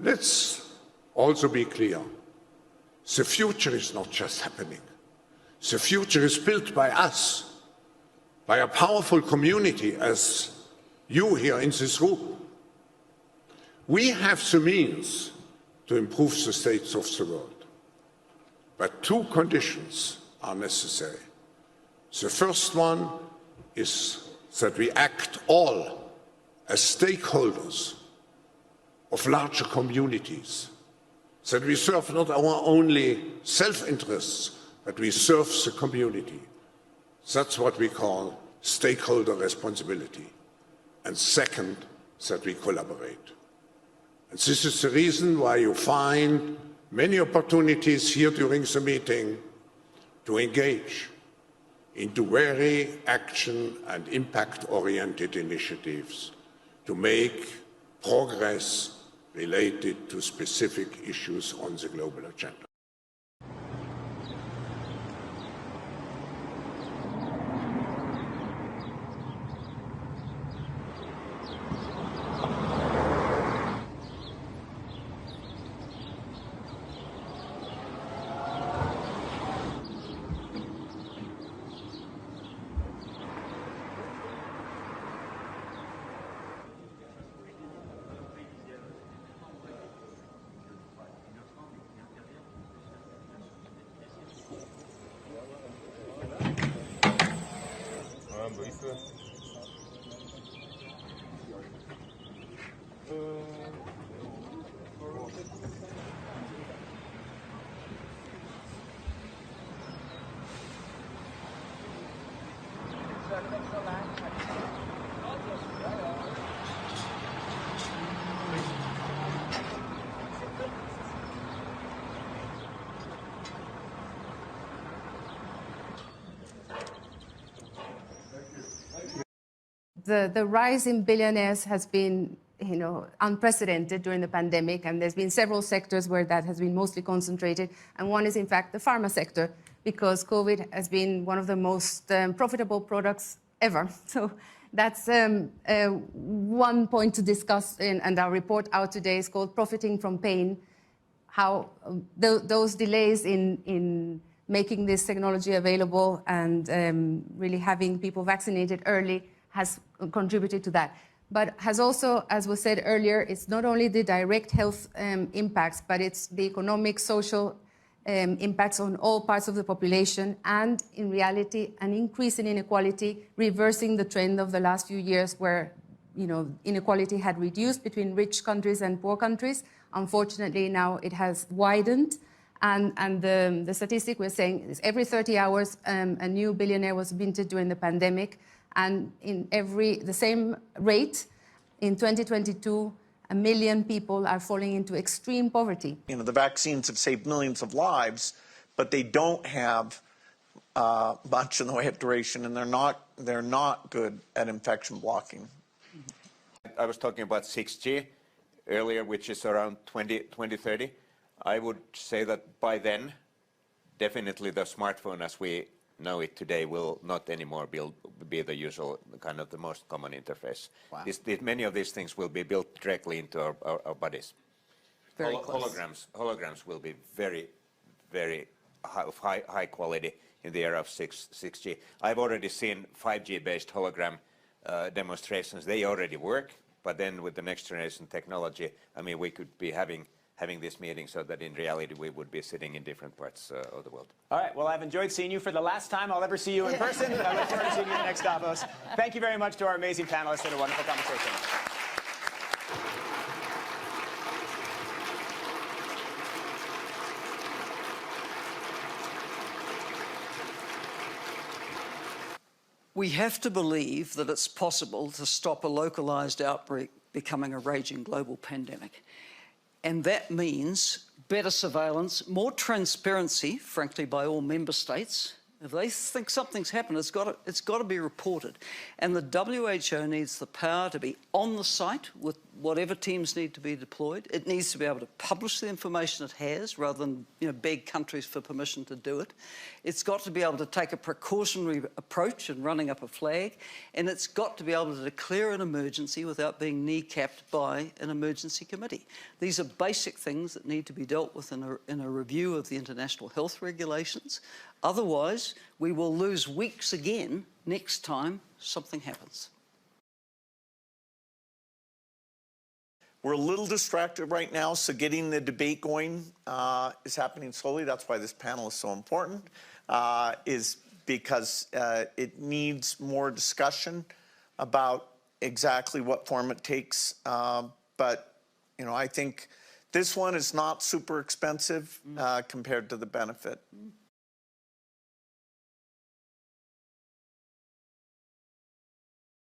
Let's also be clear. The future is not just happening. The future is built by us, by a powerful community as you here in this room. We have the means to improve the states of the world. But two conditions are necessary. The first one is that we act all as stakeholders of larger communities, that we serve not our only self-interests, but we serve the community. That's what we call stakeholder responsibility. And second, that we collaborate. And this is the reason why you find many opportunities here during the meeting to engage into very action and impact-oriented initiatives to make progress related to specific issues on the global agenda. The rise in billionaires has been, unprecedented during the pandemic, and there's been several sectors where that has been mostly concentrated, and one is in fact the pharma sector, because COVID has been one of the most profitable products ever. So that's one point to discuss, and our report out today is called Profiting from Pain, how those delays in making this technology available and really having people vaccinated early has contributed to that. But has also, as was said earlier, it's not only the direct health impacts, but it's the economic, social impacts on all parts of the population, and in reality, an increase in inequality, reversing the trend of the last few years where inequality had reduced between rich countries and poor countries. Unfortunately, now it has widened. And the statistic we're saying is every 30 hours, a new billionaire was minted during the pandemic. And in the same rate, in 2022, 1 million people are falling into extreme poverty. The vaccines have saved millions of lives, but they don't have much in the way of duration, and they're not good at infection blocking. I was talking about 6G earlier, which is around 2030. I would say that by then, definitely the smartphone as we know it today will not anymore be the usual, kind of the most common interface. Wow. Many of these things will be built directly into our bodies. Very close. Holograms will be very, very high quality in the era of 6G. I've already seen 5G-based hologram demonstrations. They already work, but then with the next generation technology, I mean, we could be having this meeting so that in reality we would be sitting in different parts of the world. All right, well, I've enjoyed seeing you for the last time I'll ever see you in person. I look forward to seeing you at the next Davos. Thank you very much to our amazing panelists and a wonderful conversation. We have to believe that it's possible to stop a localised outbreak becoming a raging global pandemic. And that means better surveillance, more transparency, frankly, by all member states. If they think something's happened, it's got to be reported. And the WHO needs the power to be on the site with whatever teams need to be deployed. It needs to be able to publish the information it has rather than beg countries for permission to do it. It's got to be able to take a precautionary approach in running up a flag, and it's got to be able to declare an emergency without being kneecapped by an emergency committee. These are basic things that need to be dealt with in a review of the international health regulations. Otherwise, we will lose weeks again next time something happens. We're a little distracted right now, so getting the debate going is happening slowly. That's why this panel is so important, is because it needs more discussion about exactly what form it takes. But, I think this one is not super expensive compared to the benefit.